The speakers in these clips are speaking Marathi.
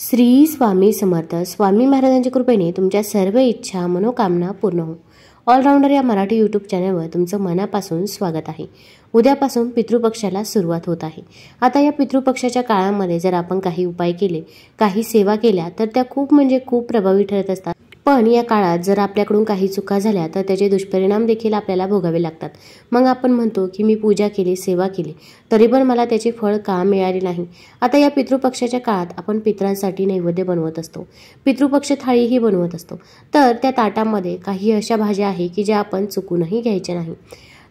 श्री स्वामी समर्थ. स्वामी महाराजांच्या कृपेने तुमच्या सर्व इच्छा मनोकामना पूर्ण हो. ऑलराऊंडर या मराठी यूट्यूब चॅनलवर तुमचं मनापासून स्वागत आहे. उद्यापासून पितृपक्षाला सुरुवात होत आहे. आता या पितृपक्षाच्या काळामध्ये जर आपण काही उपाय केले, काही सेवा केल्या तर त्या खूप प्रभावी ठरत असतात. पण या काळात जर आपल्याकडून काही चुका झाल्या तर त्याचे दुष्परिणाम देखील आपल्याला भोगावे लागतात. मग आपण म्हणतो की मी पूजा केली, सेवा केली, तरी पण मला त्याचे फळ का मिळाले नाही. आता या पितृपक्षाच्या काळात आपण पितरांसाठी नैवेद्य बनवत असतो, पितृपक्ष थाळीही बनवत असतो. तर त्या ताटामध्ये काही अशा भाज्या आहे की ज्या आपण चुकूनही घ्यायच्या नाही.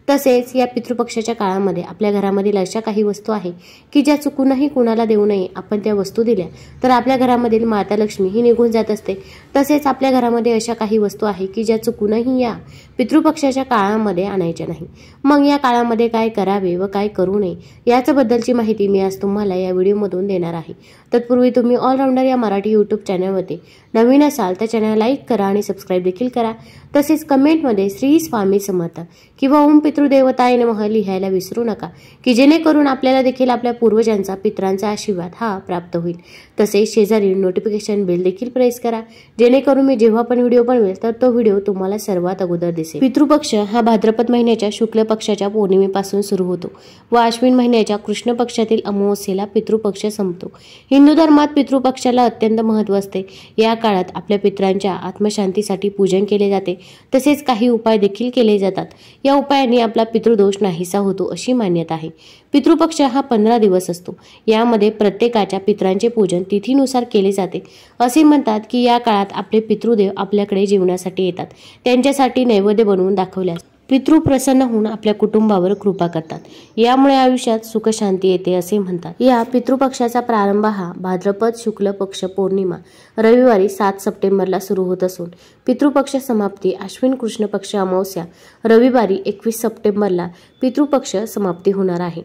तसेच या पितृपक्षाच्या काळामध्ये आपल्या घरामधील अशा काही वस्तू आहे की ज्या चुकूनही कुणाला देऊ नये. आपण त्या वस्तू दिल्या तर आपल्या घरामधील माता लक्ष्मी ही निघून जात असते. तसेच आपल्या घरामध्ये अशा काही वस्तू आहे की ज्या चुकूनही या पितृपक्षाच्या काळामध्ये आणायच्या नाही. मग या काळामध्ये काय करावे व काय करू नये याच्याबद्दलची माहिती मी आज तुम्हाला या व्हिडिओमधून देणार आहे. तत्पूर्वी तुम्ही ऑलराऊंडर या मराठी यूट्यूब चॅनलवरती नवीन असाल तर चॅनल लाईक करा आणि सबस्क्राईब देखील करा. तसेच कमेंटमध्ये श्री स्वामी समर्थ किंवा ओम पितृदेवताय नमः लिहायला विसरू नका, की जेणेकरून आपल्याला देखील आपल्या पूर्वजांचा पितरांचा आशीर्वाद हा प्राप्त होईल. तसेच शेजारी नोटिफिकेशन बेल देखील प्रेस करा, जेणेकरून मी जेव्हा पण व्हिडिओ बनवेल तर तो व्हिडिओ तुम्हाला सर्वात अगोदर दिसेल. पितृपक्ष हा भाद्रपद महिन्याच्या शुक्ल पक्षाच्या पौर्णिमेपासून सुरू होतो व आश्विन महिन्याच्या कृष्ण पक्षातील अमावस्येला पितृपक्ष संपतो. हिंदू धर्मात पितृपक्षाला अत्यंत महत्त्व असते. या काळात आपल्या पितरांच्या आत्मशांतीसाठी पूजन केले जाते. तसेच काही उपाय देखील केले जातात. या उपायांनी आपला पितृदोष नाहीसा होतो अशी मान्यता आहे. पितृपक्ष हा 15 दिवस असतो. यामध्ये प्रत्येकाच्या पितरांचे पूजन तिथीनुसार केले जाते. असे म्हणतात की या काळात आपले पितृदेव आपल्याकडे जेवणासाठी येतात. त्यांच्यासाठी नैवेद्य बनवून दाखवल्यास पितृ प्रसन्न होऊन आपल्या कुटुंबावर कृपा करतात. यामुळे आयुष्यात सुख शांती येते असे म्हणतात. या पितृपक्षाचा प्रारंभ हा भाद्रपद शुक्ल पक्ष पौर्णिमा रविवारी 7 सप्टेंबरला सुरू होत असून पितृपक्ष समाप्ती आश्विन कृष्ण पक्ष अमावस्या रविवारी 21 सप्टेंबरला पितृपक्ष समाप्ती होणार आहे.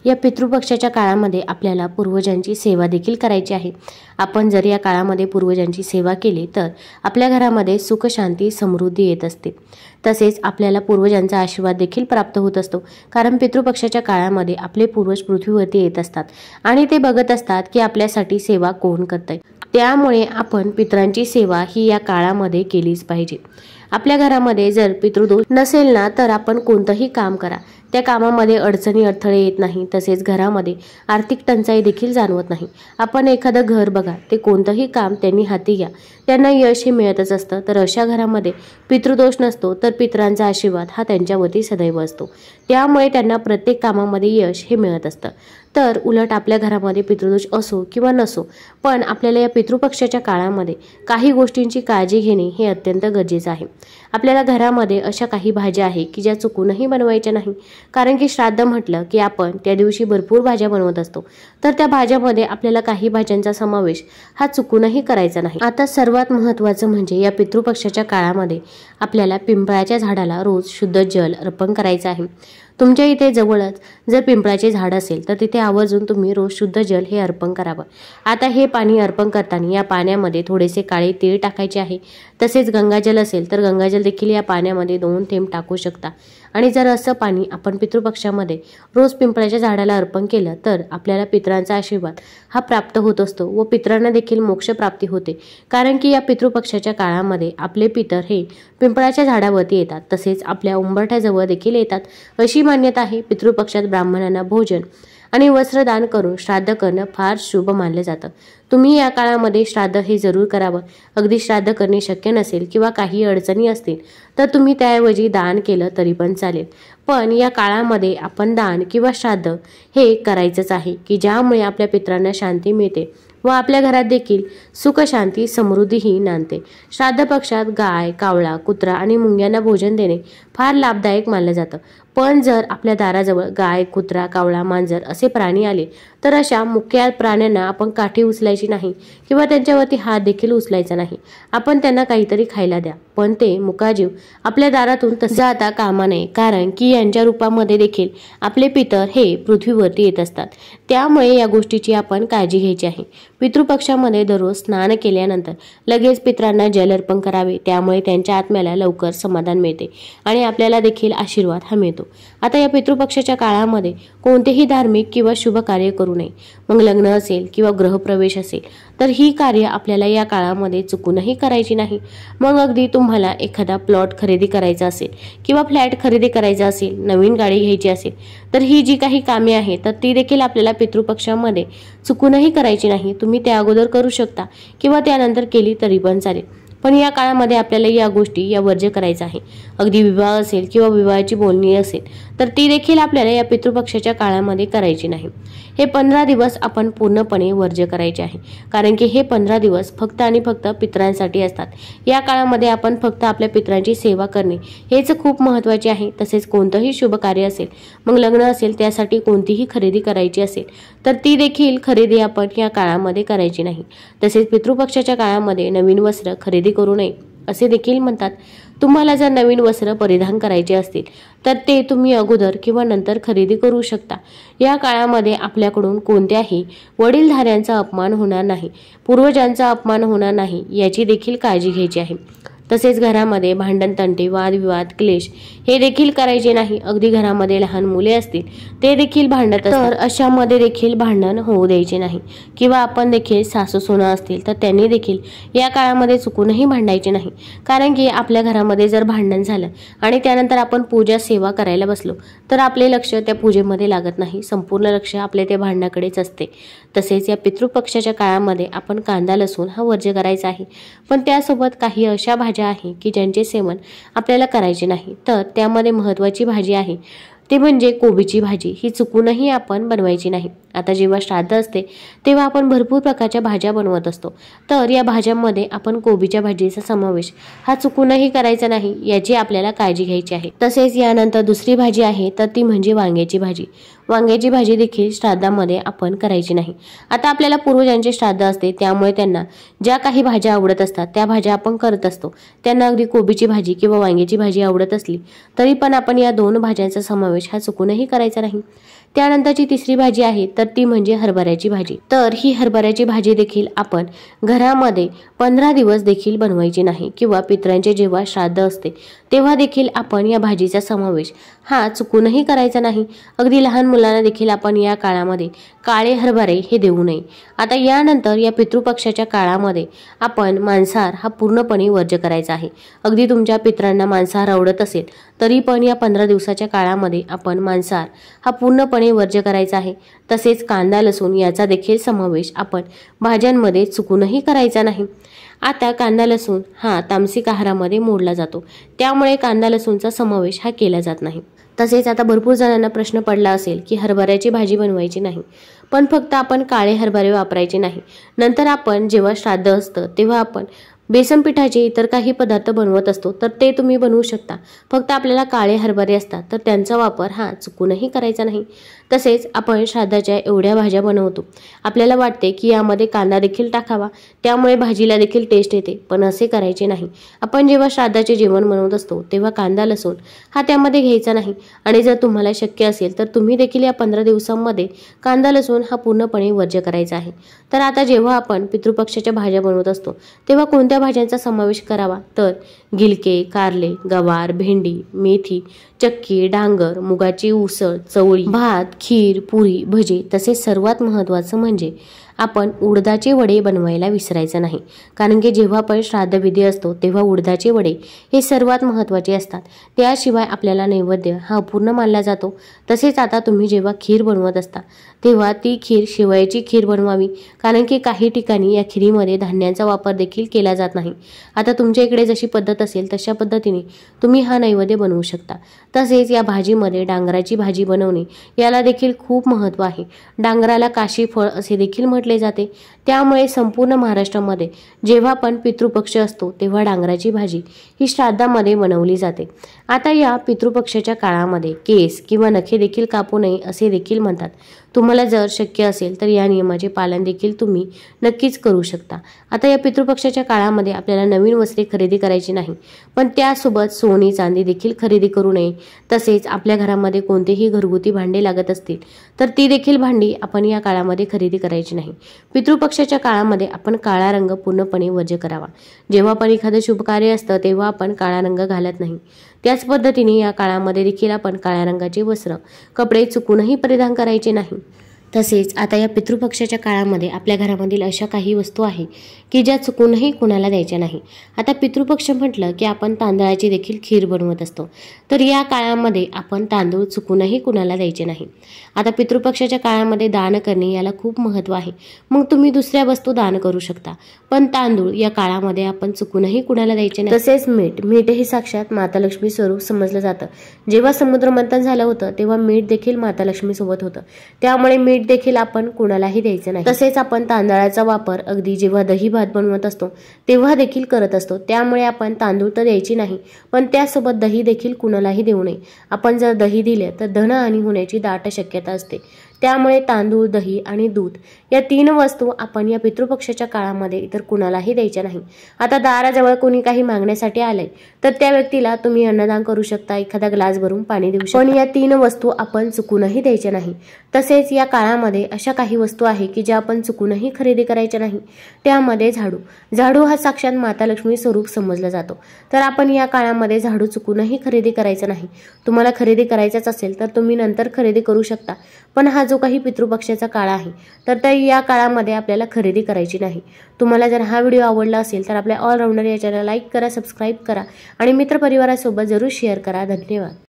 या पितृपक्षाच्या काळामध्ये आपल्याला पूर्वजांची सेवा देखील करायची आहे. आपण जर या काळामध्ये पूर्वजांची सेवा केली तर आपल्या घरामध्ये सुख शांती समृद्धी येत असते. तसेच आपल्याला पूर्वजांचा आशीर्वाद देखील प्राप्त होत असतो. कारण पितृपक्षाच्या काळामध्ये आपले पूर्वज पृथ्वीवरती येत असतात आणि ते बघत असतात की आपल्यासाठी सेवा कोण करतंय. त्यामुळे आपण पितरांची सेवा ही या काळामध्ये केलीच पाहिजे. आपल्या घरामध्ये जर पितृदोष नसेल ना तर आपण कोणतंही काम करा, त्या कामामध्ये अडचणी अडथळे येत नाही. तसेच घरामध्ये आर्थिक टंचाई देखील जाणवत नाही. आपण एखादं घर बघा, ते कोणतंही काम त्यांनी हाती घ्या, त्यांना यश हे मिळतच असतं. तर अशा घरामध्ये पितृदोष नसतो तर पितरांचा आशीर्वाद हा त्यांच्यावरती सदैव असतो. त्यामुळे त्यांना प्रत्येक कामामध्ये यश हे मिळत असतं. तर उलट आपल्या घरामध्ये पितृदोष असो किंवा नसो, पण आपल्याला या पितृपक्षाच्या काळामध्ये काही गोष्टींची काळजी घेणे हे अत्यंत गरजेचं आहे. आपल्याला घरामध्ये अशा काही भाज्या आहे की ज्या चुकूनही बनवायच्या नाही. कारण की श्राद्ध म्हटलं की आपण त्या दिवशी भरपूर भाज्या बनवत असतो. तर त्या भाज्यामध्ये आपल्याला काही भाज्यांचा समावेश हा चुकूनही करायचा नाही. आता सर्वात महत्त्वाचं म्हणजे या पितृपक्षाच्या काळामध्ये आपल्याला पिंपळाच्या झाडाला रोज शुद्ध जल अर्पण करायचं आहे. तुमच्या इथे जवळच जर पिंपळाचे झाड असेल तर तिथे आवर्जून तुम्ही रोज शुद्ध जल हे अर्पण करावं. आता हे पाणी अर्पण करताना या पाण्यामध्ये थोडेसे काळे तीळ टाकायचे आहे. तसेच गंगाजल असेल तर गंगाजल देखील या पाण्यामध्ये 2 थेंब टाकू शकता. आणि जर असं पाणी आपण पितृपक्षामध्ये रोज पिंपळाच्या झाडाला अर्पण केलं तर आपल्याला पितरांचा आशीर्वाद हा प्राप्त होत असतो व पितरांना देखील मोक्ष प्राप्ती होते. कारण की या पितृपक्षाच्या काळामध्ये आपले पितर हे पिंपळाच्या झाडावरती येतात. तसेच आपल्या उंबरठ्याजवळ देखील येतात अशी मान्यता आहे. पितृपक्षात ब्राह्मणांना भोजन आणि वस्त्रदान करून श्राद्ध करणं फार शुभ मानलं जातं. तुम्ही या काळामध्ये श्राद्ध हे जरूर करावं. अगदी श्राद्ध करणे शक्य नसेल किंवा काही अडचणी असतील तर तुम्ही त्याऐवजी दान केलं तरी पण चालेल. पण या काळामध्ये आपण दान किंवा श्राद्ध हे करायचंच आहे की ज्यामुळे आपल्या पितरांना शांती मिळते व आपल्या घरात देखील सुख शांती समृद्धीही नांदते. श्राद्ध पक्षात गाय, कावळा, कुत्रा आणि मुंग्यांना भोजन देणे फार लाभदायक मानलं जातं. पण जर आपल्या दाराजवळ गाय, कुत्रा, कावळा, मांजर असे प्राणी आले तर अशा मुख्य प्राण्यांना आपण काठी उचलायची नाही किंवा त्यांच्यावरती हात देखील उचलायचा नाही. आपण त्यांना काहीतरी खायला द्या, पण ते मुकाजीव आपल्या दारातून जाता कामा नये. कारण की यांच्या रूपामध्ये देखील आपले पितर हे पृथ्वीवरती येत असतात. त्यामुळे या गोष्टीची आपण काळजी घ्यायची आहे. पितृपक्षामध्ये दररोज स्नान केल्यानंतर लगेच पितरांना जल अर्पण करावे. त्यामुळे त्यांच्या आत्म्याला लवकर समाधान मिळते आणि आपल्याला देखील आशीर्वाद हा मिळतो. आता या पितृपक्षाच्या काळामध्ये कोणतेही धार्मिक किंवा शुभ कार्य करू नये. मग लग्न असेल किंवा गृहप्रवेश असेल तर ही कार्य आपल्याला या काळामध्ये चुकूनही करायची नाही. मग अगदी तुम्हाला एखादा प्लॉट खरेदी करायचा असेल किंवा फ्लॅट खरेदी करायचा असेल, नवीन गाडी घ्यायची असेल तर ही जी काही कामे आहेत तर ती देखील आपल्याला पितृपक्षामध्ये चुकूनही करायची नाही. तुम्ही त्या अगोदर करू शकता किंवा त्यानंतर केली तरी पण चालेल. पण या काळामध्ये आपल्याला या गोष्टी या वर्ज्य करायचं आहे. अगदी विवाह असेल किंवा विवाहाची बोलणी असेल तर ती देखील आपल्याला या पितृपक्षाच्या काळामध्ये करायची नाही. हे 15 दिवस आपण पूर्णपणे वर्ज्य करायचे आहे. कारण की हे 15 दिवस फक्त आणि फक्त पितरांसाठी असतात. या काळामध्ये आपण फक्त आपल्या पितरांची सेवा करणे हेच खूप महत्त्वाचे आहे. तसेच कोणतंही शुभ कार्य असेल, मग लग्न असेल, त्यासाठी कोणतीही खरेदी करायची असेल तर ती देखील खरेदी आपण या काळामध्ये करायची नाही. तसेच पितृपक्षाच्या काळामध्ये नवीन वस्त्र खरेदी करू नये असे देखील म्हणतात. तुम्हाला जर नवीन वस्त्र परिधान करायचे असतील तर ते तुम्ही अगोदर किंवा नंतर खरेदी करू शकता. या काळामध्ये आपल्याकडून कोणत्याही वडीलधाऱ्यांचा अपमान होणार नाही, पूर्वजांचा अपमान होणार नाही याची देखील काळजी घ्यायची आहे. तसेच घरामध्ये भांडण, तंटे, वादविवाद, क्लेश हे देखील करायचे नाही. अगदी घरामध्ये लहान मुले असतील ते देखील भांडत असतात तर अशामध्ये देखील भांडण होऊ द्यायचे नाही. किंवा आपण देखील सासू सुना असतील तर त्यांनी देखील या काळामध्ये चुकूनही भांडायचे नाही. कारण की आपल्या घरामध्ये जर भांडण झालं आणि त्यानंतर आपण पूजा सेवा करायला बसलो तर आपले लक्ष त्या पूजेमध्ये लागत नाही, संपूर्ण लक्ष आपले त्या भांडणाकडेच असते. तसेच या पितृपक्षाच्या काळामध्ये आपण कांदा लसूण हा वर्ज्य करायचा आहे. पण त्यासोबत काही अशा भाज्या आहे की ज्यांचे सेवन आपल्याला करायचे नाही. तर त्यामध्ये महत्त्वाची भाजी आहे ते म्हणजे कोबीची भाजी. ही चुकूनही आपण बनवायची नाही. आता जेव्हा श्राद्ध असते तेव्हा आपण भरपूर प्रकारच्या भाज्या बनवत असतो. तर या भाज्यांमध्ये आपण कोबीच्या भाजीचा समावेश हा चुकूनही करायचा नाही याची आपल्याला काळजी घ्यायची आहे. तसेच यानंतर दुसरी भाजी आहे तर ती म्हणजे वांग्याची भाजी. वांग्याची भाजी देखील श्राद्धामध्ये आपण करायची नाही. आता आपल्याला पूर्वजांचे श्राद्ध असते त्यामुळे त्यांना ज्या काही भाज्या आवडत असतात त्या भाज्या आपण करत असतो. त्यांना अगदी कोबीची भाजी किंवा वांग्याची भाजी आवडत असली तरी पण आपण या 2 भाज्यांचा समावेश हा चुकूनही करायचा नाही. त्यानंतरची तिसरी भाजी आहे तर ती म्हणजे हरभऱ्याची भाजी. तर ही हरभऱ्याची भाजी देखील आपण घरामध्ये 15 दिवस देखील बनवायची नाही किंवा पितरांचे जेव्हा श्राद्ध असते तेव्हा देखील आपण या भाजीचा समावेश हा चुकूनही करायचा नाही. अगदी लहान मुलांना देखील आपण या काळामध्ये काळे हरभरे हे देऊ नये. आता यानंतर या पितृपक्षाच्या काळामध्ये आपण मांसाहार हा पूर्णपणे वर्ज्य करायचा आहे. अगदी तुमच्या पितरांना मांसाहार आवडत असेल तरी पण या 15 दिवसाच्या काळामध्ये आपण मांसाहार हा पूर्णपणे वर्ज्य करायचा आहे. तसेच कांदा लसूण याचा देखील समावेश आपण भाज्यांमध्ये चुकूनही करायचा नाही. आता कांदा लसूण हा तामसिक आहारामध्ये मोडला जातो त्यामुळे कांदा लसूणचा समावेश हा केला जात नाही. तसेच आता भरपूर जणांना प्रश्न पडला असेल की हरभऱ्याची भाजी बनवायची नाही पण फक्त आपण काळे हरभरे वापरायचे नाही. नंतर आपण जेव्हा श्राद्ध असतं तेव्हा आपण बेसन पिठाचे इतर काही पदार्थ बनवत असतो तर ते तुम्ही बनवू शकता. फक्त आपल्याला काळे हरभरे असतात तर त्यांचा वापर हा चुकूनही करायचा नाही. तसेच आपण श्राद्धाच्या एवढ्या भाज्या बनवतो, आपल्याला वाटते की यामध्ये कांदा देखील टाकावा त्यामुळे भाजीला देखील टेस्ट येते, पण असे करायचे नाही. आपण जेव्हा श्राद्धाचे जेवण बनवत असतो तेव्हा कांदा लसूण हा त्यामध्ये घ्यायचा नाही. आणि जर तुम्हाला शक्य असेल तर तुम्ही देखील या 15 दिवसांमध्ये कांदा लसूण हा पूर्णपणे वर्ज्य करायचा आहे. तर आता जेव्हा आपण पितृपक्षाच्या भाज्या बनवत असतो तेव्हा कोणत्या भाज्यांचा समावेश करावा तर गिलके, कारले, गवार, भेंडी, मेथी, चक्की, डांगर, मुगाची उसळ, चवळी, भात, खीर, पुरी, भजे. तसेच सर्वात महत्त्वाचं म्हणजे आपण उडदाचे वडे बनवायला विसरायचं नाही. कारण की जेव्हा आपण श्राद्धविधी असतो तेव्हा उडदाचे वडे हे सर्वात महत्त्वाचे असतात. त्याशिवाय आपल्याला नैवेद्य हा अपूर्ण मानला जातो. तसेच आता तुम्ही जेव्हा खीर बनवत असता तेव्हा ती खीर शेवयाची खीर बनवावी. कारण की काही ठिकाणी या खिरीमध्ये धान्यांचा वापर देखील केला जात नाही. आता तुमच्या इकडे जशी पद्धत असेल तशा पद्धतीने तुम्ही हा नैवेद्य बनवू शकता. तसेच या भाजीमध्ये डांगराची भाजी बनवणे याला देखील खूप महत्त्व आहे. डांगराला काशी फळ असे देखील म्हटले जाते. त्यामुळे संपूर्ण महाराष्ट्रामध्ये जेव्हा पण पितृपक्ष असतो तेव्हा डांगराची भाजी ही श्राद्धामध्ये बनवली जाते. आता या पितृपक्षाच्या काळामध्ये केस किंवा नखे देखील कापू नये असे देखील म्हणतात. तुम्हाला जर शक्य असेल तर या नियमाचे पालन देखील तुम्ही नक्कीच करू शकता. आता या पितृपक्षाच्या काळामध्ये आपल्याला नवीन वस्त्रे खरेदी करायची नाही, पण त्यासोबत सोने चांदी देखील खरेदी करू नये. तसेच आपल्या घरामध्ये कोणतेही घरगुती भांडे लागत असतील तर ती देखील भांडी आपण या काळामध्ये खरेदी करायची नाही. पितृपक्षाच्या काळामध्ये आपण काळा रंग पूर्णपणे वर्ज्य करावा। जेव्हा पण एखादं शुभ कार्य असतं तेव्हा आपण काळा रंग घालत नाही। त्याच पद्धतीने या काळामध्ये देखील आपण काळ्या रंगाचे वस्त्र, कपडे चुकूनही परिधान करायचे नाही। तसेच आता या पितृपक्षाच्या काळामध्ये आपल्या घरामधील अशा काही वस्तू आहे की ज्या चुकूनही कुणाला द्यायच्या नाही। आता पितृपक्ष म्हटलं की आपण तांदळाची देखील खीर बनवत असतो, तर या काळामध्ये आपण तांदूळ चुकूनही कुणाला द्यायचे नाही। आता पितृपक्षाच्या काळामध्ये दान करणे याला खूप महत्त्व आहे, मग तुम्ही दुसऱ्या वस्तू दान करू शकता, पण तांदूळ या काळामध्ये आपण चुकूनही कुणाला द्यायचे नाही। तसेच मीठ हे साक्षात माता लक्ष्मी स्वरूप समजलं जातं। जेव्हा समुद्र मंथन झालं होतं तेव्हा मीठ देखील माता लक्ष्मी सोबत होतं, त्यामुळे मीठ देखील आपण कुणालाही द्यायचं नाही। तसेच आपण तांदळाचा वापर अगदी जेव्हा दही भात बनवत असतो तेव्हा देखील करत असतो, त्यामुळे आपण तांदूळ तर द्यायची नाही, पण त्यासोबत दही देखील कुणालाही देऊ नये। आपण जर दही दिले तर धनहानी होण्याची दाट शक्यता असते, त्यामुळे तांदूळ, दही आणि दूध या 3 वस्तू आपण या पितृपक्षाच्या काळामध्ये इतर कुणालाही द्यायच्या नाही। आता दाराजवळ कोणी काही मागण्यासाठी आलंय तर त्या व्यक्तीला तुम्ही अन्नदान करू शकता, एखादा ग्लास भरून पाणी देऊ शकता, पण या 3 वस्तू आपण चुकूनही द्यायच्या नाही। तसेच या काळामध्ये अशा काही वस्तू आहे की ज्या आपण चुकूनही खरेदी करायच्या नाही। त्यामध्ये झाडू हा साक्षात माता लक्ष्मी स्वरूप समजला जातो, तर आपण या काळामध्ये झाडू चुकूनही खरेदी करायचा नाही। तुम्हाला खरेदी करायचाच असेल तर तुम्ही नंतर खरेदी करू शकता, पण हा जो काही पितृपक्षाचा काळ आहे तर या काळामध्ये आपल्याला खरेदी करायची नाही। तुम्हाला जर हा व्हिडिओ आवडला असेल तर आपल्या ऑलराऊंडर या चॅनलला लाईक करा, सबस्क्राईब करा आणि मित्रपरिवारासोबत जरूर शेअर करा। धन्यवाद।